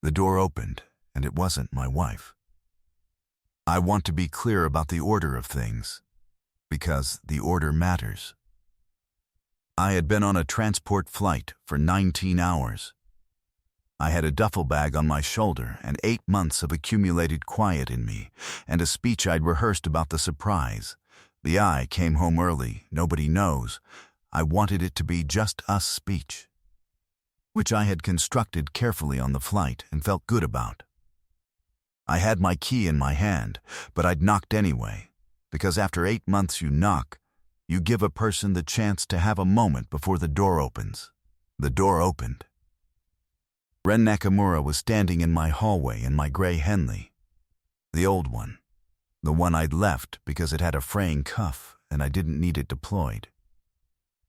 The door opened, and it wasn't my wife. I want to be clear about the order of things, because the order matters. I had been on a transport flight for 19 hours. I had a duffel bag on my shoulder and 8 months of accumulated quiet in me, and a speech I'd rehearsed about the surprise. The I came home early, nobody knows. I wanted it to be just us speech, which I had constructed carefully on the flight and felt good about. I had my key in my hand, but I'd knocked anyway, because after 8 months you knock, you give a person the chance to have a moment before the door opens. The door opened. Ren Nakamura was standing in my hallway in my gray Henley, the old one, the one I'd left because it had a fraying cuff and I didn't need it deployed,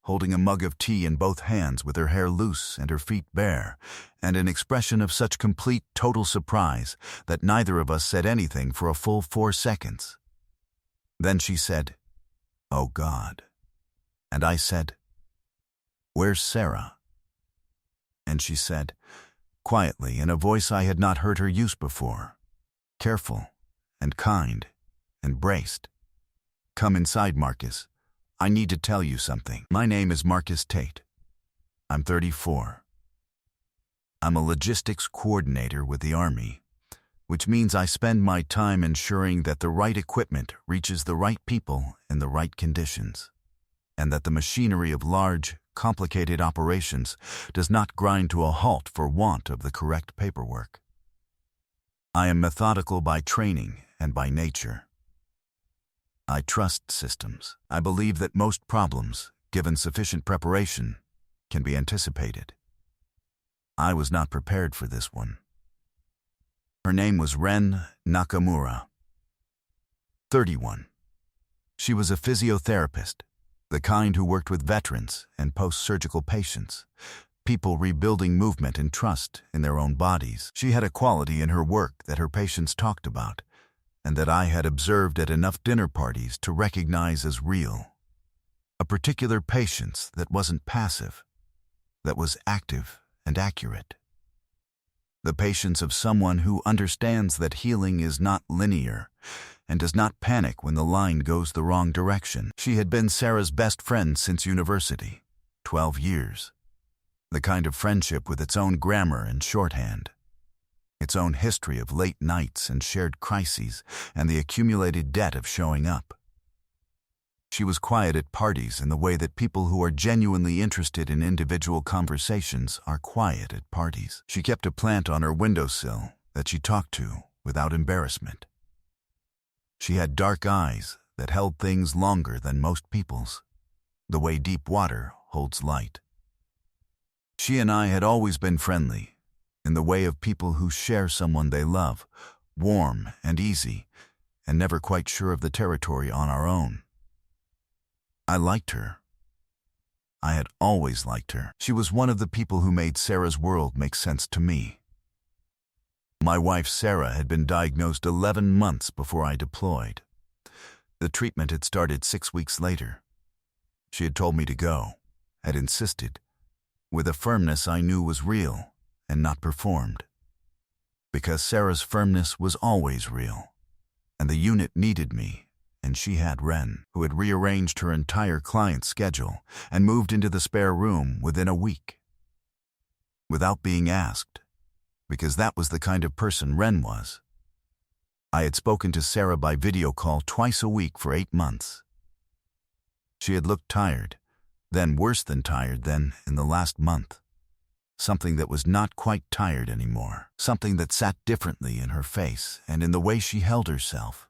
holding a mug of tea in both hands with her hair loose and her feet bare, and an expression of such complete, total surprise that neither of us said anything for a full 4 seconds. Then she said, "Oh God." And I said, "Where's Sarah?" And she said, quietly, in a voice I had not heard her use before, careful and kind and braced, "Come inside, Marcus. I need to tell you something. My name is Marcus Tate. I'm 34. I'm a logistics coordinator with the Army, which means I spend my time ensuring that the right equipment reaches the right people in the right conditions, and that the machinery of large, complicated operations does not grind to a halt for want of the correct paperwork. I am methodical by training and by nature. I trust systems. I believe that most problems, given sufficient preparation, can be anticipated. I was not prepared for this one. Her name was Ren Nakamura. 31. She was a physiotherapist, the kind who worked with veterans and post-surgical patients, people rebuilding movement and trust in their own bodies. She had a quality in her work that her patients talked about, and that I had observed at enough dinner parties to recognize as real. A particular patience that wasn't passive, that was active and accurate. The patience of someone who understands that healing is not linear and does not panic when the line goes the wrong direction. She had been Sarah's best friend since university, 12 years. The kind of friendship with its own grammar and shorthand, its own history of late nights and shared crises, and the accumulated debt of showing up. She was quiet at parties in the way that people who are genuinely interested in individual conversations are quiet at parties. She kept a plant on her windowsill that she talked to without embarrassment. She had dark eyes that held things longer than most people's, the way deep water holds light. She and I had always been friendly, in the way of people who share someone they love, warm and easy, and never quite sure of the territory on our own. I liked her. I had always liked her. She was one of the people who made Sarah's world make sense to me. My wife Sarah had been diagnosed 11 months before I deployed. The treatment had started 6 weeks later. She had told me to go, had insisted, with a firmness I knew was real and not performed. Because Sarah's firmness was always real, and the unit needed me. And she had Ren, who had rearranged her entire client schedule and moved into the spare room within a week. Without being asked, because that was the kind of person Ren was. I had spoken to Sarah by video call twice a week for 8 months. She had looked tired, then worse than tired than in the last month. Something that was not quite tired anymore. Something that sat differently in her face and in the way she held herself.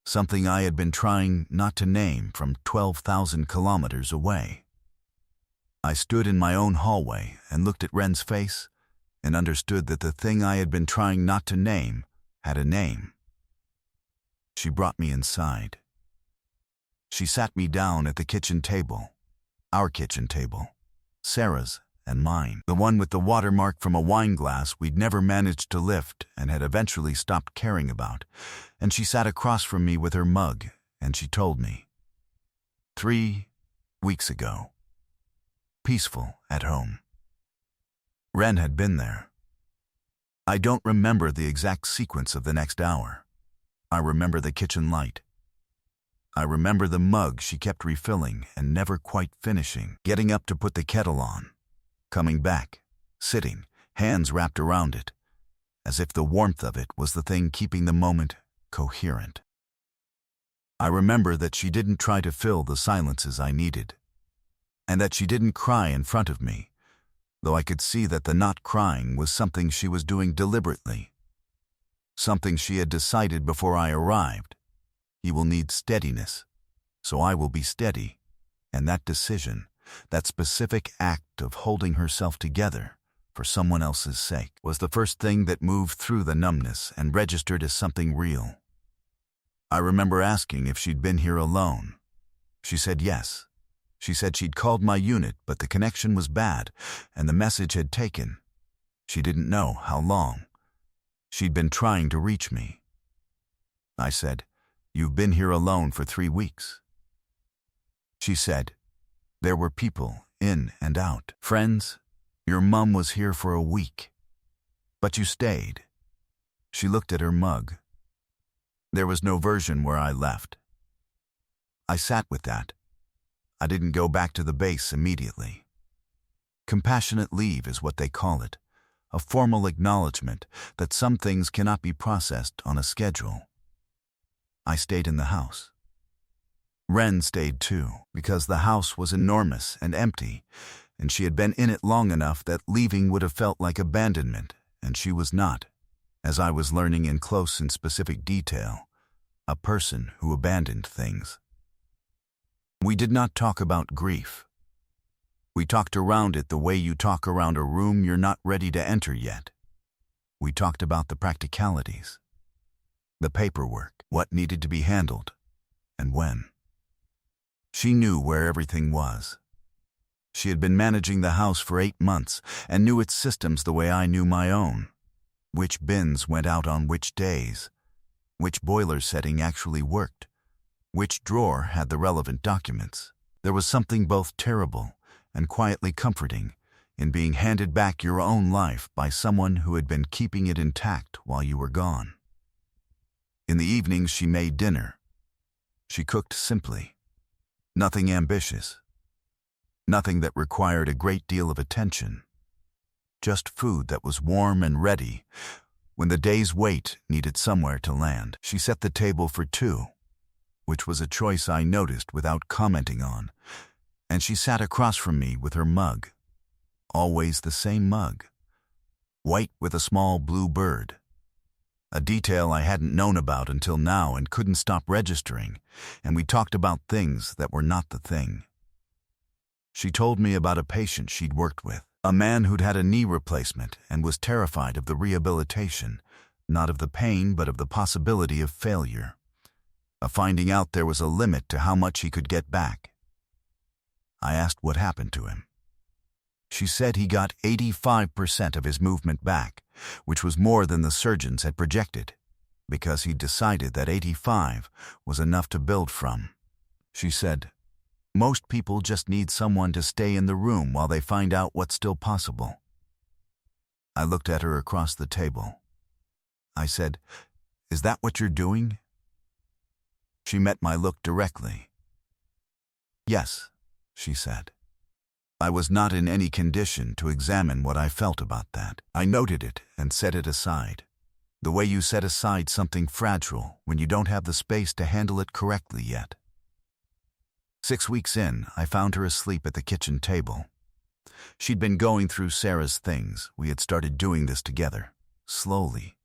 Something I had been trying not to name from 12,000 kilometers away. I stood in my own hallway and looked at Ren's face and understood that the thing I had been trying not to name had a name. She brought me inside. She sat me down at the kitchen table, our kitchen table, Sarah's and mine, the one with the watermark from a wine glass we'd never managed to lift and had eventually stopped caring about, and she sat across from me with her mug, and she told me, 3 weeks ago, peaceful at home. Ren had been there. I don't remember the exact sequence of the next hour. I remember the kitchen light. I remember the mug she kept refilling and never quite finishing, getting up to put the kettle on, coming back, sitting, hands wrapped around it, as if the warmth of it was the thing keeping the moment coherent. I remember that she didn't try to fill the silences I needed, and that she didn't cry in front of me, though I could see that the not crying was something she was doing deliberately, something she had decided before I arrived. He will need steadiness, so I will be steady, and that decision, that specific act of holding herself together for someone else's sake, was the first thing that moved through the numbness and registered as something real. I remember asking if she'd been here alone. She said yes. She said she'd called my unit, but the connection was bad, and the message had taken. She didn't know how long. She'd been trying to reach me. I said, "You've been here alone for 3 weeks." She said, "There were people in and out. Friends, your mum was here for a week. But you stayed." She looked at her mug. There was no version where I left. I sat with that. I didn't go back to the base immediately. Compassionate leave is what they call it, a formal acknowledgement that some things cannot be processed on a schedule. I stayed in the house. Ren stayed too, because the house was enormous and empty, and she had been in it long enough that leaving would have felt like abandonment, and she was not, as I was learning in close and specific detail, a person who abandoned things. We did not talk about grief. We talked around it the way you talk around a room you're not ready to enter yet. We talked about the practicalities, the paperwork, what needed to be handled, and when. She knew where everything was. She had been managing the house for 8 months and knew its systems the way I knew my own. Which bins went out on which days, which boiler setting actually worked, which drawer had the relevant documents. There was something both terrible and quietly comforting in being handed back your own life by someone who had been keeping it intact while you were gone. In the evenings she made dinner. She cooked simply. Nothing ambitious. Nothing that required a great deal of attention. Just food that was warm and ready when the day's weight needed somewhere to land. She set the table for 2, which was a choice I noticed without commenting on, and she sat across from me with her mug. Always the same mug. White with a small blue bird. A detail I hadn't known about until now and couldn't stop registering, and we talked about things that were not the thing. She told me about a patient she'd worked with, a man who'd had a knee replacement and was terrified of the rehabilitation, not of the pain but of the possibility of failure, of finding out there was a limit to how much he could get back. I asked what happened to him. She said he got 85% of his movement back, which was more than the surgeons had projected, because he'd decided that 85 was enough to build from. She said, "Most people just need someone to stay in the room while they find out what's still possible." I looked at her across the table. I said, "Is that what you're doing?" She met my look directly. "Yes," she said. I was not in any condition to examine what I felt about that. I noted it and set it aside. The way you set aside something fragile when you don't have the space to handle it correctly yet. 6 weeks in, I found her asleep at the kitchen table. She'd been going through Sarah's things. We had started doing this together, slowly,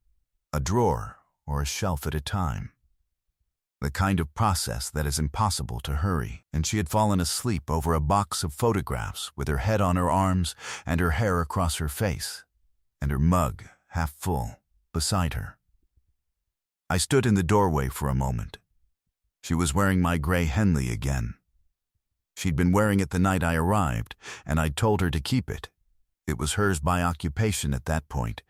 a drawer or a shelf at a time. The kind of process that is impossible to hurry, and she had fallen asleep over a box of photographs with her head on her arms and her hair across her face, and her mug, half full, beside her. I stood in the doorway for a moment. She was wearing my gray Henley again. She'd been wearing it the night I arrived, and I'd told her to keep it. It was hers by occupation at that point.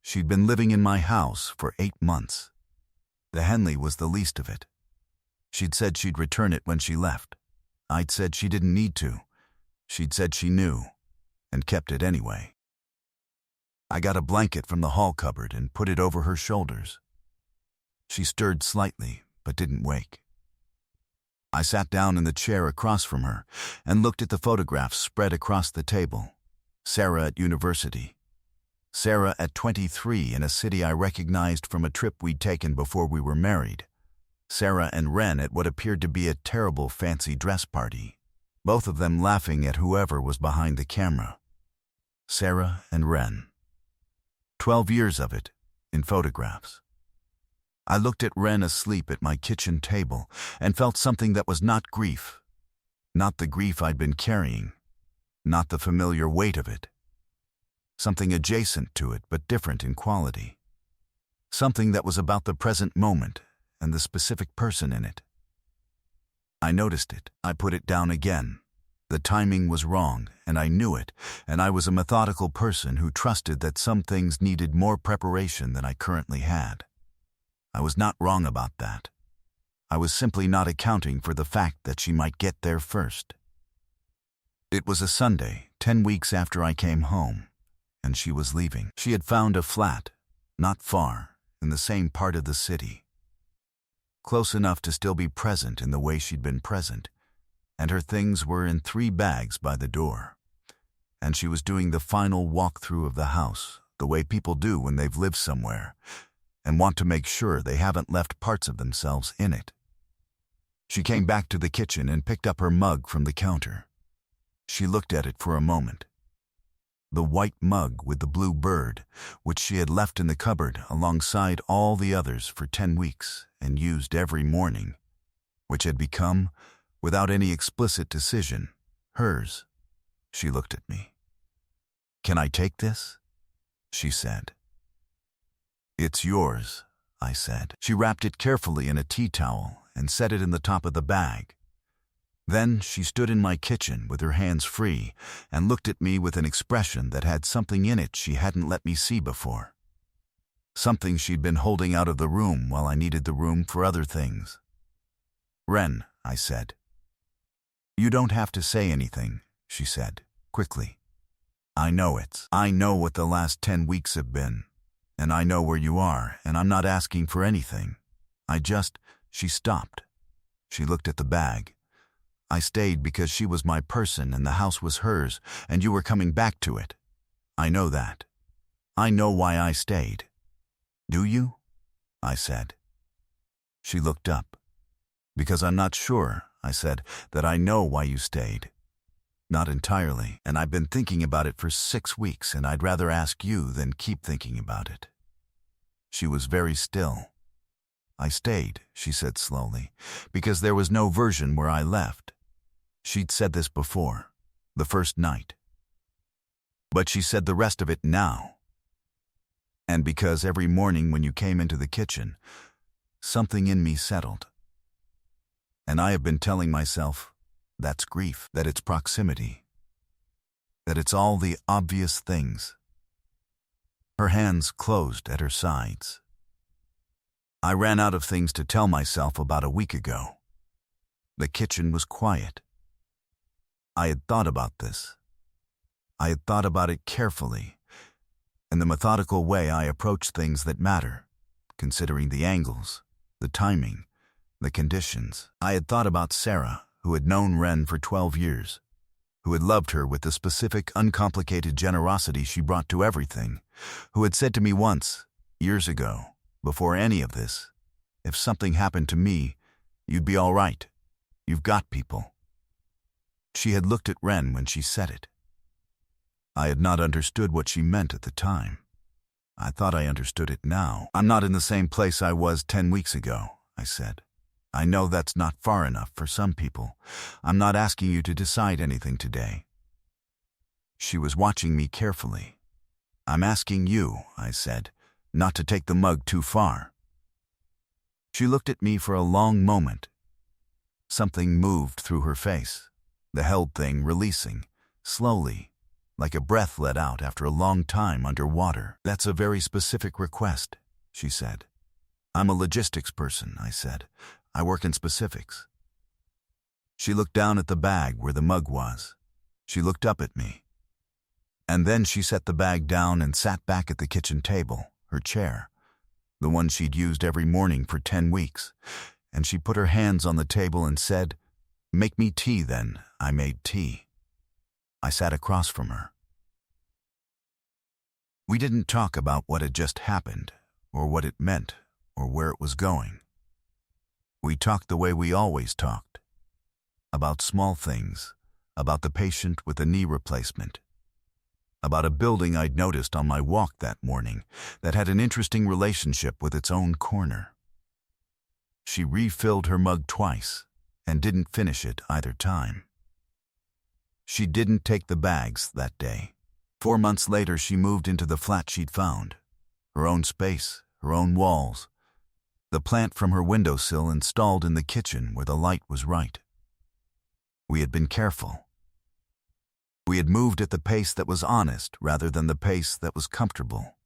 She'd been living in my house for 8 months. The Henley was the least of it. She'd said she'd return it when she left. I'd said she didn't need to. She'd said she knew, and kept it anyway. I got a blanket from the hall cupboard and put it over her shoulders. She stirred slightly, but didn't wake. I sat down in the chair across from her and looked at the photographs spread across the table. Sarah at university. Sarah at 23 in a city I recognized from a trip we'd taken before we were married. Sarah and Ren at what appeared to be a terrible fancy dress party, both of them laughing at whoever was behind the camera. Sarah and Ren. 12 years of it, in photographs. I looked at Ren asleep at my kitchen table and felt something that was not grief. Not the grief I'd been carrying. Not the familiar weight of it. Something adjacent to it, but different in quality. Something that was about the present moment and the specific person in it. I noticed it. I put it down again. The timing was wrong, and I knew it, and I was a methodical person who trusted that some things needed more preparation than I currently had. I was not wrong about that. I was simply not accounting for the fact that she might get there first. It was a Sunday, 10 weeks after I came home, and she was leaving. She had found a flat, not far, in the same part of the city. Close enough to still be present in the way she'd been present, and her things were in 3 bags by the door. And she was doing the final walkthrough of the house, the way people do when they've lived somewhere, and want to make sure they haven't left parts of themselves in it. She came back to the kitchen and picked up her mug from the counter. She looked at it for a moment. The white mug with the blue bird, which she had left in the cupboard alongside all the others for 10 weeks and used every morning, which had become, without any explicit decision, hers. She looked at me. "Can I take this?" she said. "It's yours," I said. She wrapped it carefully in a tea towel and set it in the top of the bag. Then she stood in my kitchen with her hands free and looked at me with an expression that had something in it she hadn't let me see before. Something she'd been holding out of the room while I needed the room for other things. "Ren," I said. "You don't have to say anything," she said, quickly. I know what the last 10 weeks have been, and I know where you are, and I'm not asking for anything. She stopped. She looked at the bag. "I stayed because she was my person and the house was hers, and you were coming back to it. I know that. I know why I stayed." "Do you?" I said. She looked up. "Because I'm not sure," I said, "that I know why you stayed. Not entirely, and I've been thinking about it for 6 weeks, and I'd rather ask you than keep thinking about it." She was very still. "I stayed," she said slowly, "because there was no version where I left." She'd said this before, the first night. But she said the rest of it now. And because every morning when you came into the kitchen, something in me settled. And I have been telling myself, that's grief, that it's proximity, that it's all the obvious things. Her hands closed at her sides. I ran out of things to tell myself about a week ago. The kitchen was quiet. I had thought about this. I had thought about it carefully, in the methodical way I approach things that matter, considering the angles, the timing, the conditions. I had thought about Sarah, who had known Ren for 12 years, who had loved her with the specific, uncomplicated generosity she brought to everything, who had said to me once, years ago, before any of this, "If something happened to me, you'd be all right. You've got people." She had looked at Ren when she said it. I had not understood what she meant at the time. I thought I understood it now. "I'm not in the same place I was 10 weeks ago," I said. "I know that's not far enough for some people. I'm not asking you to decide anything today." She was watching me carefully. "I'm asking you," I said, "not to take the mug too far." She looked at me for a long moment. Something moved through her face, the held thing releasing, slowly, like a breath let out after a long time underwater. "That's a very specific request," she said. "I'm a logistics person," I said. "I work in specifics." She looked down at the bag where the mug was. She looked up at me. And then she set the bag down and sat back at the kitchen table, her chair, the one she'd used every morning for 10 weeks. And she put her hands on the table and said, "Make me tea then." I made tea. I sat across from her. We didn't talk about what had just happened, or what it meant, or where it was going. We talked the way we always talked, about small things, about the patient with a knee replacement, about a building I'd noticed on my walk that morning that had an interesting relationship with its own corner. She refilled her mug twice and didn't finish it either time. She didn't take the bags that day. 4 months later, she moved into the flat she'd found. Her own space, her own walls. The plant from her windowsill installed in the kitchen where the light was right. We had been careful. We had moved at the pace that was honest rather than the pace that was comfortable,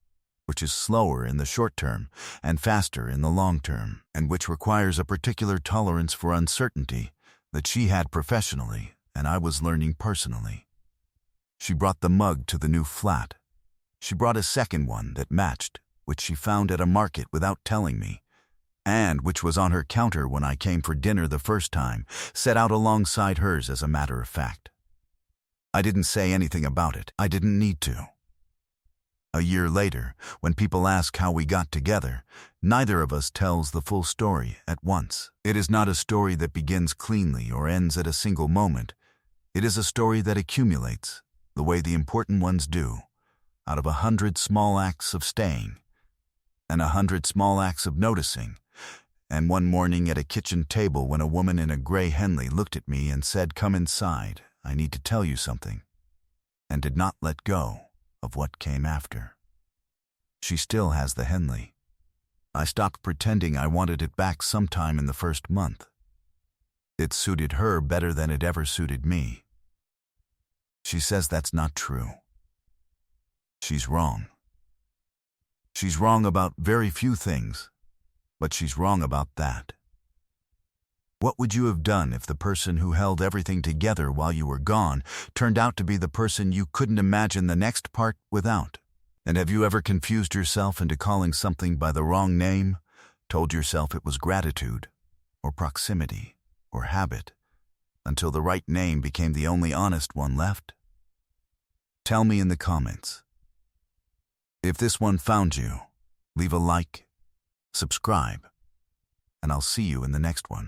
which is slower in the short term and faster in the long term, and which requires a particular tolerance for uncertainty that she had professionally and I was learning personally. She brought the mug to the new flat. She brought a second one that matched, which she found at a market without telling me, and which was on her counter when I came for dinner the first time, set out alongside hers as a matter of fact. I didn't say anything about it. I didn't need to. A year later, when people ask how we got together, neither of us tells the full story at once. It is not a story that begins cleanly or ends at a single moment. It is a story that accumulates, the way the important ones do, out of 100 small acts of staying, and 100 small acts of noticing. And one morning at a kitchen table when a woman in a gray Henley looked at me and said, "Come inside, I need to tell you something," and did not let go of what came after. She still has the Henley. I stopped pretending I wanted it back sometime in the first month. It suited her better than it ever suited me. She says that's not true. She's wrong. She's wrong about very few things, but she's wrong about that. What would you have done if the person who held everything together while you were gone turned out to be the person you couldn't imagine the next part without? And have you ever confused yourself into calling something by the wrong name, told yourself it was gratitude, or proximity, or habit, until the right name became the only honest one left? Tell me in the comments. If this one found you, leave a like, subscribe, and I'll see you in the next one.